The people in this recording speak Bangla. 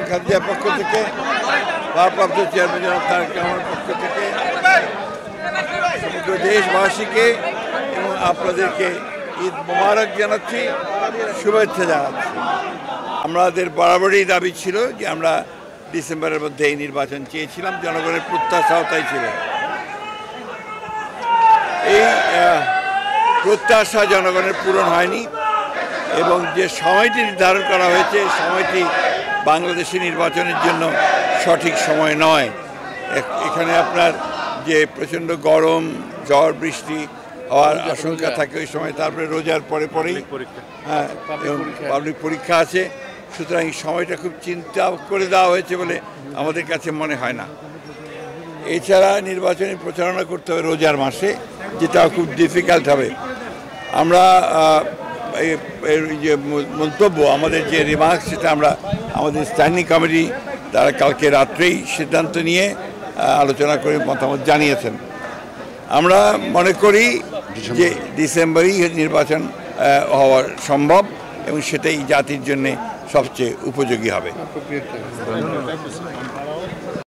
খাদিজার পক্ষ থেকে, ভারপ্রাপ্ত চেয়ারম্যান জনাব তারেক রহমানের পক্ষ থেকে সমগ্র দেশবাসীকে এবং আপনাদেরকে ঈদ মোবারক জানাচ্ছি, শুভেচ্ছা জানাচ্ছি। আমাদের বরাবরই দাবি ছিল যে আমরা ডিসেম্বরের মধ্যে এই নির্বাচন চেয়েছিলাম, জনগণের প্রত্যাশাও তাই ছিল। এই প্রত্যাশা জনগণের পূরণ হয়নি এবং যে সময়টি নির্ধারণ করা হয়েছে সময়টি বাংলাদেশি নির্বাচনের জন্য সঠিক সময় নয়। এখানে আপনার যে প্রচণ্ড গরম, ঝড় বৃষ্টি হওয়ার আশঙ্কা থাকে ওই সময়, তারপরে রোজার পরেই হ্যাঁ পাবলিক পরীক্ষা আছে, সুতরাং এই সময়টা খুব চিন্তা করে দেওয়া হয়েছে বলে আমাদের কাছে মনে হয় না। এছাড়া নির্বাচনী প্রচারণা করতে হবে রোজার মাসে, যেটা খুব ডিফিকাল্ট হবে। আমরা এই যে মন্তব্য, আমাদের যে রিমার্কস, সেটা আমরা আমাদের স্ট্যান্ডিং কমিটি তারা কালকে রাত্রেই সিদ্ধান্ত নিয়ে আলোচনা করে মতামত জানিয়েছেন। আমরা মনে করি যে ডিসেম্বরেই নির্বাচন হওয়া সম্ভব এবং সেটাই জাতির জন্যে সবচেয়ে উপযোগী হবে।